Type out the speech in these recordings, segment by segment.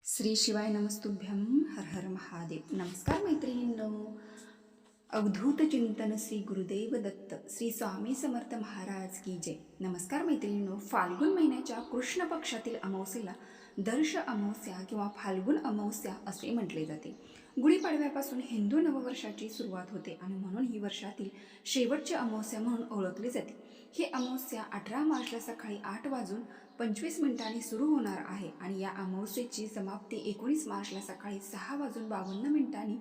श्री शिवाय नमस्तुभ्यं हर हर महादेव. नमस्कार मैत्रिणींनो. अवधूत चिंतन श्री गुरुदेव दत्त श्री स्वामी समर्थ महाराज की जय. नमस्कार मैत्रिणींनो. फाल्गुन महिन्याच्या कृष्ण पक्षातील अमावस्येला दर्श अमावस्या किंवा फाल्गुन अमावस्या असे म्हटले जाते. गुढीपाडव्यापासून हिंदू नववर्षाची सुरुवात होते आणि म्हणून ही वर्षातील शेवटची अमावस्या म्हणून ओळखली जाते. ही अमावस्या 18 मार्चला सकाळी 8:25 सुरू होणार आहे आणि या अमावस्येची समाप्ती 19 मार्चला सकाळी 6:52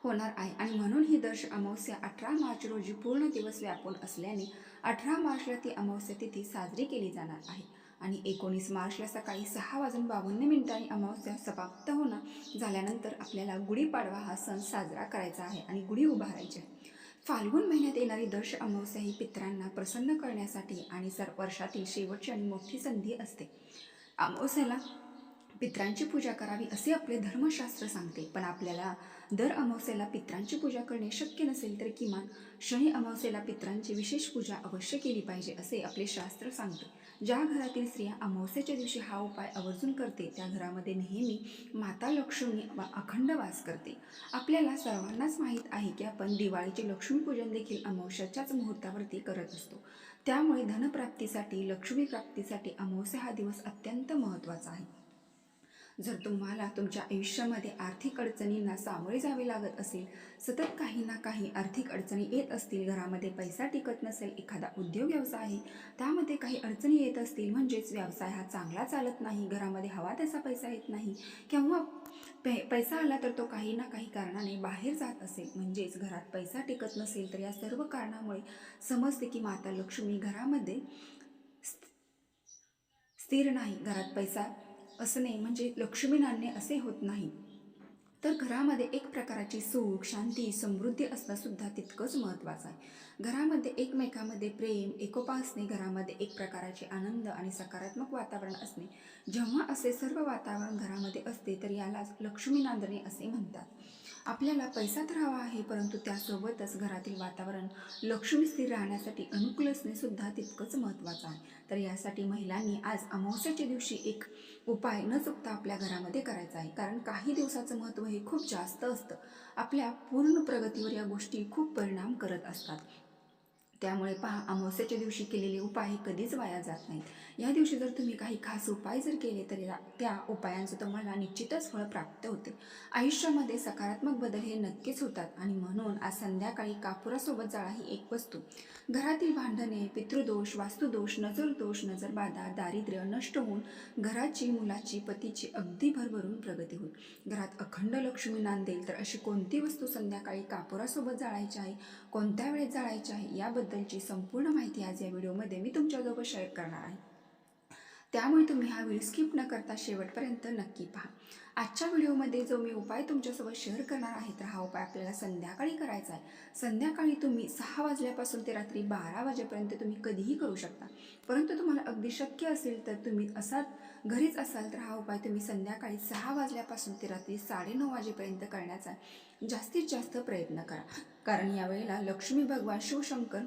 होणार आहे आणि म्हणून ही दर्श अमावस्या 18 मार्च रोजी पूर्ण दिवस व्यापून असल्याने 18 मार्चला ती अमावस्या तिथी साजरी केली जाणार आहे आणि 19 मार्चला सकाळी 6:52 अमावस्या समाप्त होणार झाल्यानंतर आपल्याला गुढीपाडवा हा सण साजरा करायचा आहे आणि गुढी उभारायची आहे. फाल्गुन महिन्यात येणारी दर्श अमावस्या ही पितरांना प्रसन्न करण्यासाठी आणि वर्षातील शेवटची आणि मोठी संधी असते. अमावस्याला पितरांची पूजा करावी असे आपले धर्मशास्त्र सांगते, पण आपल्याला दर अमावस्येला पितरांची पूजा करणे शक्य नसेल तर किमान शनी अमावस्येला पितरांची विशेष पूजा अवश्य केली पाहिजे असे आपले शास्त्र सांगते. ज्या घरातील स्त्रिया अमावस्येच्या दिवशी हा उपाय आवर्जून करते त्या घरामध्ये नेहमी माता लक्ष्मी अखंड वास करते. आपल्याला सर्वांनाच माहीत आहे की आपण दिवाळीचे लक्ष्मीपूजन देखील अमावस्याच्याच मुहूर्तावरती करत असतो. त्यामुळे धनप्राप्तीसाठी लक्ष्मी प्राप्तीसाठी अमावस्या हा दिवस अत्यंत महत्त्वाचा आहे. जर तुम्हाला तुमच्या आयुष्यामध्ये आर्थिक अडचणींना सामोरे जावे लागत असेल, सतत काही ना काही आर्थिक अडचणी येत असतील, घरामध्ये पैसा टिकत नसेल, एखादा उद्योग व्यवसाय आहे त्यामध्ये काही अडचणी येत असतील, म्हणजेच व्यवसाय हा चांगला चालत नाही, घरामध्ये हवा तसा पैसा येत नाही किंवा पैसा आला तर तो काही ना काही कारणाने बाहेर जात असेल, म्हणजेच घरात पैसा टिकत नसेल, तर या सर्व कारणामुळे समजते की माता लक्ष्मी घरामध्ये स्थिर नाही. घरात पैसा असणे म्हणजे लक्ष्मी नांदणे असे होत नाही. तर घरामध्ये एक प्रकारची सुख, शांती, समृद्धी असणं सुद्धा तितकंच महत्त्वाचं आहे. घरामध्ये एकमेकांमध्ये प्रेम, एकोपा असणे, घरामध्ये एक प्रकारचे आनंद आणि सकारात्मक वातावरण असणे, जेव्हा असे सर्व वातावरण घरामध्ये असते तर यालाच लक्ष्मी नांदणे असे म्हणतात. आपल्याला पैसा तर हवा आहे, परंतु त्यासोबतच घरातील वातावरण लक्ष्मी स्थिर राहण्यासाठी अनुकूल असणे सुद्धा तितकंच महत्त्वाचं आहे. तर यासाठी महिलांनी आज अमावस्येच्या दिवशी एक उपाय न चुकता आपल्या घरामध्ये करायचा आहे, कारण काही दिवसाचं महत्त्व हे खूप जास्त असतं. आपल्या पूर्ण प्रगतीवर या गोष्टी खूप परिणाम करत असतात. त्यामुळे पहा, अमावस्येच्या दिवशी केलेले उपाय हे कधीच वाया जात नाहीत. या दिवशी जर तुम्ही काही खास उपाय जर केले तर त्या उपायांचं तुम्हाला निश्चितच फळ प्राप्त होते. आयुष्यामध्ये सकारात्मक बदल हे नक्कीच होतात आणि म्हणून आज संध्याकाळी कापुरासोबत जाळा ही एक वस्तू घरातील भांडणे, पितृदोष, वास्तुदोष, नजरदोष, नजरबाधा, दारिद्र्य नष्ट होऊन घराची, मुलाची, पतीची अगदी भरभरून प्रगती होईल. घरात अखंड लक्ष्मी नांदेल. तर अशी कोणती वस्तू संध्याकाळी कापुरासोबत जाळायची आहे, कोणत्या वेळेत जाळायची आहे, याबद्दलची संपूर्ण माहिती आज या व्हिडिओमध्ये मी तुमच्याजवळ शेअर करणार आहे. त्यामुळे तुम्ही हा व्हिडिओ स्किप न करता शेवटपर्यंत नक्की पहा. आजच्या व्हिडिओमध्ये जो मी उपाय तुमच्यासोबत शेअर करणार आहे, तर हा उपाय आपल्याला संध्याकाळी करायचा आहे. संध्याकाळी तुम्ही 6 वाजल्यापासून ते रात्री 12 वाजेपर्यंत तुम्ही कधीही करू शकता, परंतु तुम्हाला अगदी शक्य असेल तर तुम्ही घरीच असाल तर हा उपाय तुम्ही संध्याकाळी 6 वाजल्यापासून ते रात्री 9:30 वाजेपर्यंत करण्याचा जास्तीत जास्त प्रयत्न करा, कारण यावेळेला लक्ष्मी भगवान शिवशंकर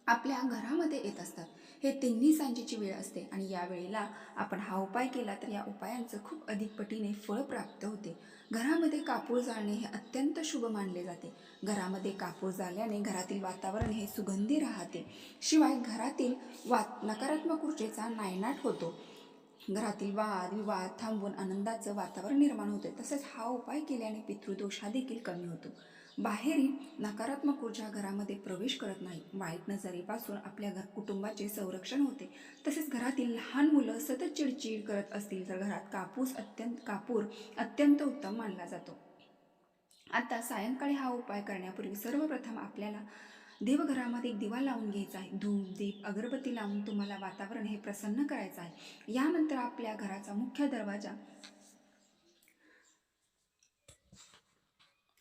आपल्या घरामध्ये येत असतात. हे तिन्ही सांजेची वेळ असते आणि या वेळेला आपण हा उपाय केला तर या उपायांचं खूप अधिक पटीने फळ प्राप्त होते. घरामध्ये कापूर जाळणे हे अत्यंत शुभ मानले जाते. घरामध्ये कापूर जाळल्याने घरातील वातावरण हे सुगंधी राहते. शिवाय घरातील नकारात्मक ऊर्जेचा नायनाट होतो. घरातील वाद विवाद थांबून आनंदाचं वातावरण निर्माण होते. तसेच हा उपाय केल्याने पितृदोष हा देखील कमी होतो. बाहेरील नकारात्मक ऊर्जा घरामध्ये प्रवेश करत नाही. वाईट नजरेपासून आपल्या कुटुंबाचे संरक्षण होते. तसेच घरातील लहान मुलं सतत चिडचिड करत असतील तर घरात कापूर अत्यंत उत्तम मानला जातो. आता सायंकाळी हा उपाय करण्यापूर्वी सर्वप्रथम आपल्याला देवघरामध्ये एक दिवा लावून घ्यायचा आहे. धूप, दीप, अगरबत्ती लावून तुम्हाला वातावरण हे प्रसन्न करायचं आहे. यानंतर आपल्या घराचा मुख्य दरवाजा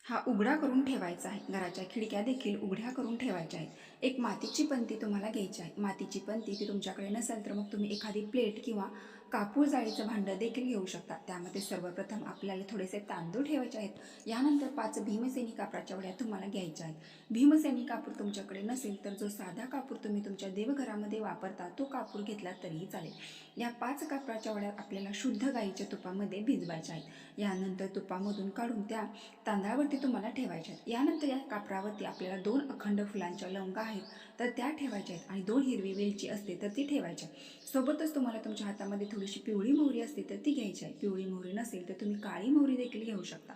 हा उघडा करून ठेवायचा आहे. घराच्या खिडक्या देखील उघड्या करून ठेवायच्या आहेत. एक मातीची पंती तुम्हाला घ्यायची आहे. मातीची पंती ती तुमच्याकडे नसेल तर मग तुम्ही एखादी प्लेट किंवा कापूर जाळीचं भांडं देखील घेऊ शकता. त्यामध्ये सर्वप्रथम आपल्याला थोडेसे तांदूळ ठेवायचे आहेत. यानंतर 5 भीमसेनी कापराच्या वड्या तुम्हाला घ्यायच्या आहेत. भीमसेनी कापूर तुमच्याकडे नसेल तर जो साधा कापूर तुम्ही तुमच्या देवघरामध्ये वापरता तो कापूर घेतला तरीही चालेल. या 5 कापराच्या वड्या आपल्याला शुद्ध गाईच्या तुपामध्ये भिजवायच्या आहेत. यानंतर तुपामधून काढून त्या तांदळावरती तुम्हाला ठेवायच्या आहेत. यानंतर या कापरावरती आपल्याला 2 अखंड फुलांच्या लवंगा आहेत तर त्या ठेवायच्या आहेत आणि 2 हिरवी वेलची असते तर ती ठेवायच्या. सोबतच तुम्हाला तुमच्या हातामध्ये थोडीशी पिवळी मोहरी असते तर ती घ्यायची आहे. पिवळी मोहरी नसेल तर तुम्ही काळी मोहरी देखील घेऊ शकता.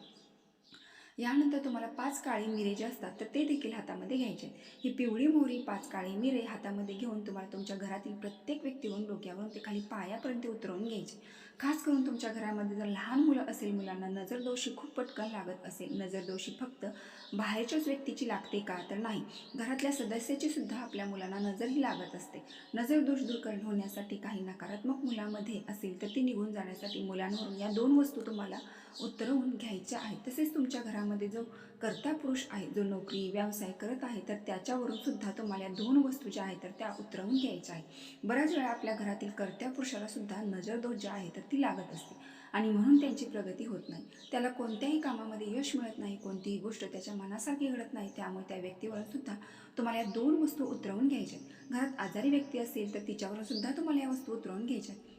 यानंतर तुम्हाला 5 काळी मिरे जे असतात तर ते देखील हातामध्ये घ्यायचे. ही पिवळी मोहरी, 5 काळी मिरे हातामध्ये घेऊन तुम्हाला तुमच्या घरातील प्रत्येक व्यक्तीवरून डोक्यावरून ते खाली पायापर्यंत उतरवून घ्यायचे. खास करून तुमच्या घरामध्ये जर लहान मुलं असेल, मुलांना नजरदोषी खूप पटकन लागत असेल, नजरदोषी फक्त बाहेरच्याच व्यक्तीची लागते का तर नाही, घरातल्या सदस्याची सुद्धा आपल्या मुलांना नजरही लागत असते. नजरदोष दूर होण्यासाठी काही नकारात्मक मुलामध्ये असेल तर ती निघून जाण्यासाठी मुलांवरून या 2 वस्तू तुम्हाला उतरवून घ्यायच्या आहेत. तसेच तुमच्या घरामध्ये जो कर्ता पुरुष आहे, जो नोकरी व्यवसाय करत आहे तर त्याच्यावरून सुद्धा तुम्हाला 2 वस्तू ज्या आहेत तर त्या उतरवून घ्यायच्या आहेत. बऱ्याच वेळा आपल्या घरातील कर्त्या पुरुषाला सुद्धा नजरदोष ज्या आहे तर ती लागत असते आणि म्हणून त्यांची प्रगती होत नाही. त्याला कोणत्याही कामामध्ये यश मिळत नाही, कोणतीही गोष्ट त्याच्या मनासारखी घडत नाही. त्यामुळे त्या व्यक्तीवरून सुद्धा तुम्हाला या 2 वस्तू उतरवून घ्यायच्या आहेत. घरात आजारी व्यक्ती असेल तर तिच्यावरून सुद्धा तुम्हाला या वस्तू उतरवून घ्यायच्या आहेत.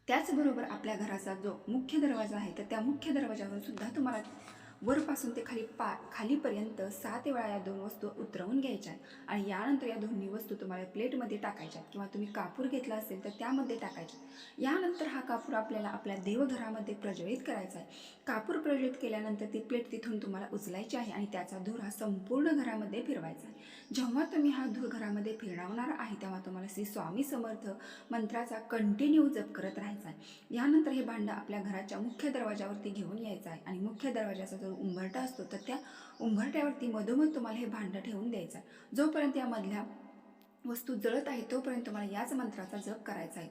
त्याचबरोबर आपल्या घराचा जो मुख्य दरवाजा आहे तर त्या मुख्य दरवाजावरून सुद्धा तुम्हाला वरपासून ते खालीपर्यंत 7 वेळा या 2 वस्तू उतरवून घ्यायच्या आहेत. आणि यानंतर या दोन्ही वस्तू तुम्हाला प्लेटमध्ये टाकायच्या किंवा तुम्ही कापूर घेतला असेल तर त्यामध्ये टाकायच्या. यानंतर हा कापूर आपल्याला आपल्या देवघरामध्ये प्रज्वलित करायचा आहे. कापूर प्रज्वलित केल्यानंतर ती प्लेट तिथून तुम्हाला उचलायची आहे आणि त्याचा धूर हा संपूर्ण घरामध्ये फिरवायचा आहे. जेव्हा तुम्ही हा धूर घरामध्ये फिरवणार आहे तेव्हा तुम्हाला श्री स्वामी समर्थ मंत्राचा कंटिन्यू जप करत राहायचा आहे. यानंतर हे भांडं आपल्या घराच्या मुख्य दरवाजावरती घेऊन यायचं आहे आणि मुख्य दरवाजाचा जो उंबरठा असतो तर त्या उंबरट्यावरती मधोमध तुम्हाला हे भांडं ठेवून द्यायचं आहे. जोपर्यंत यामधल्या वस्तू जळत आहे तोपर्यंत तुम्हाला याच मंत्राचा जप करायचा आहे.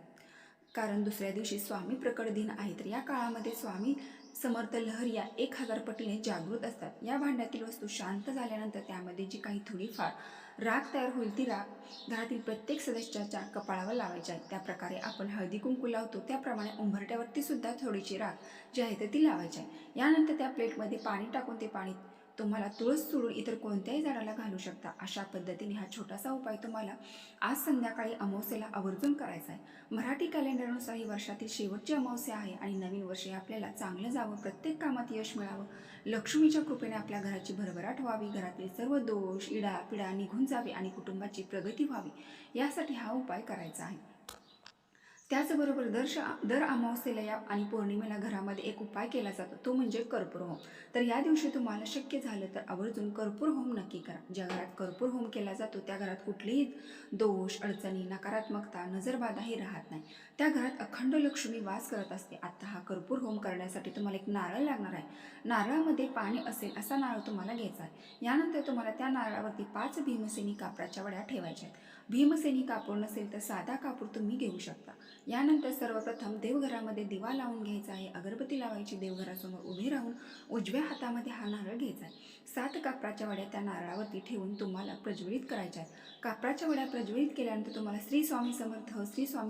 कारण दुसऱ्या दिवशी स्वामी प्रकट दिन आहे तर या काळामध्ये स्वामी समर्थ लहरी या 1000 पटीने जागृत असतात. या भांड्यातील वस्तू शांत झाल्यानंतर त्यामध्ये जी काही थोडीफार राख तयार होईल ती राख घरातील प्रत्येक सदस्याच्या कपाळावर लावायची आहे. त्याप्रकारे आपण हळदी कुंकू लावतो त्याप्रमाणे उंबरट्यावरती सुद्धा थोडीशी राख जी आहे तर ती लावायची आहे. यानंतर त्या प्लेटमध्ये पाणी टाकून ते पाणी तुम्हाला तुळस सोडून इतर कोणत्याही झाडाला घालू शकता. अशा पद्धतीने हा छोटासा उपाय तुम्हाला आज संध्याकाळी अमावस्येला आवर्जून करायचा आहे. मराठी कॅलेंडरनुसार ही वर्षातील शेवटची अमावस्या आहे आणि नवीन वर्ष आपल्याला चांगलं जावं, प्रत्येक कामात यश मिळावं, लक्ष्मीच्या कृपेने आपल्या घराची भरभराट व्हावी, घरातील सर्व दोष इडा पिडा निघून जावे आणि कुटुंबाची प्रगती व्हावी यासाठी हा उपाय करायचा आहे. त्याचबरोबर दर अमावस्येला आणि पौर्णिमेला घरामध्ये एक उपाय केला जातो तो म्हणजे कर्पूर होम. तर या दिवशी तुम्हाला शक्य झालं तर आवर्जून कर्पूर होम नक्की करा. ज्या घरात कर्पूर होम केला जातो त्या घरात कुठलीही दोष अडचणी नकारात्मकता नजरबाधा ही राहत नाही. त्या घरात अखंड लक्ष्मी वास करत असते. आता हा कर्पूर होम करण्यासाठी तुम्हाला एक नारळ लागणार आहे. नारळामध्ये पाणी असेल असा नारळ तुम्हाला घ्यायचा आहे. यानंतर तुम्हाला त्या नारळावरती 5 भीमसेनी कापराच्या वड्या ठेवायच्या आहेत. भीमसेनी कापूर नसेल तर साधा कापूर तुम्ही घेऊ शकता. यानंतर सर्वप्रथम देवघरामध्ये दिवा लावून घ्यायचा आहे, अगरबत्ती लावायची, देवघरासमोर उभे राहून उजव्या हातामध्ये हा नारळ घ्यायचा आहे. 7 कापराच्या वड्या त्या नारळावरती ठेवून तुम्हाला प्रज्वलित करायच्या आहेत. कापराच्या वड्या प्रज्वलित केल्यानंतर तुम्हाला श्री स्वामी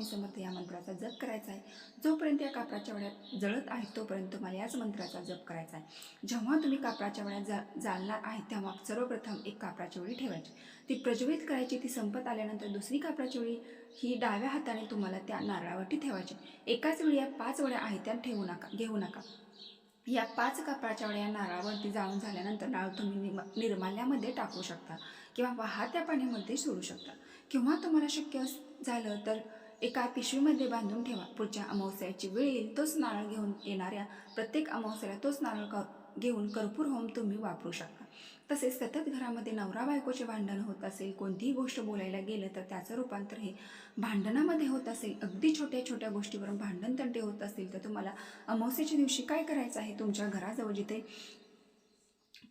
समर्थ या मंत्राचा जप करायचा आहे. जोपर्यंत या कापराच्या वड्या जळत आहेत तोपर्यंत तुम्हाला याच मंत्राचा जप करायचा आहे. जेव्हा तुम्ही कापराच्या वड्या जाळणार आहेत तेव्हा सर्वप्रथम एक कापराची वडी ठेवायची, ती प्रज्वलित करायची. ती संपत आल्यानंतर दुसरी कापराची वडी ही डाव्या हाताने तुम्हाला त्या नारळावरती ठेवायची. एकाच वेळी या 5 वड्या आहेत त्या घेऊ नका. या 5 कापराच्या वड्या नारळावरती जाळून झाल्यानंतर नारळ तुम्ही निर्माल्यामध्ये टाकू शकता किंवा वाहत्या पाण्यामध्ये सोडू शकता किंवा तुम्हाला शक्य झालं तर एका पिशवीमध्ये बांधून ठेवा. पुढच्या अमावस्याची वेळ येईल तोच नारळ घेऊन येणाऱ्या प्रत्येक अमावस्याला तोच नारळ घेऊन कर्पूर होम तुम्ही वापरू शकता. तसेच सतत घरामध्ये नवरा बायकोचे भांडण होत असेल, कोणतीही गोष्ट बोलायला गेलं तर त्याचं रूपांतर हे भांडणामध्ये होत असेल, अगदी छोट्या छोट्या गोष्टीवरून भांडण तंटे होत असतील तर तुम्हाला अमावस्येच्या दिवशी काय करायचं आहे, तुमच्या घराजवळ जिथे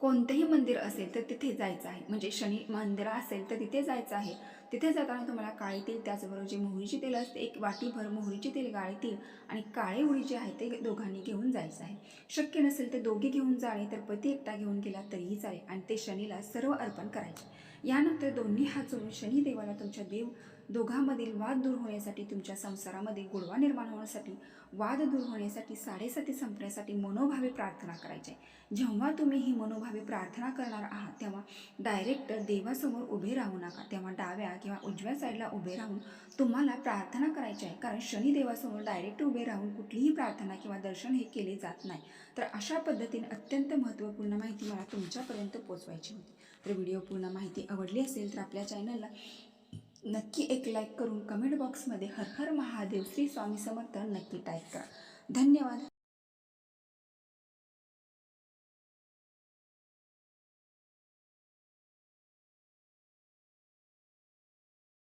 कोणतेही मंदिर असेल तर तिथे जायचं आहे. म्हणजे शनी मंदिर असेल तर तिथे जायचं आहे. तिथे जाताना तुम्हाला काळे तेल त्याचबरोबर जे मोहरीचे तेल असते एक वाटीभर मोहरीचे तेल, काळे तेल आणि काळे उडी जे आहे ते दोघांनी घेऊन जायचं आहे. शक्य नसेल तर दोघे घेऊन जाणे तर पती एकटा घेऊन गेला तरीही चालेल आणि ते शनीला सर्व अर्पण करायचे. यानंतर दोन्ही हात जोडून शनिदेवाला तुमच्या दोघांमधील वाद दूर होण्यासाठी, तुमच्या संसारामध्ये गोडवा निर्माण होण्यासाठी, वाद दूर होण्यासाठी, साडेसाती संपण्यासाठी मनोभावे प्रार्थना करायची. जेव्हा तुम्ही ही मनोभावे प्रार्थना करणार आहात तेव्हा डायरेक्ट देवासमोर उभे राहू नका. तेव्हा डाव्या किंवा उजव्या साईडला उभे राहून तुम्हाला प्रार्थना करायची आहे. कारण शनिदेवासमोर डायरेक्ट उभे राहून कुठलीही प्रार्थना किंवा दर्शन हे केले जात नाही. तर अशा पद्धतीने अत्यंत महत्त्वपूर्ण माहिती मला तुमच्यापर्यंत पोचवायची होती. तर व्हिडिओ पूर्ण माहिती आवडली असेल तर आपल्या चॅनलला नक्की एक लाईक करून कमेंट बॉक्समध्ये हर हर महादेव श्री स्वामी समर्थ नक्की टाईप करा. धन्यवाद.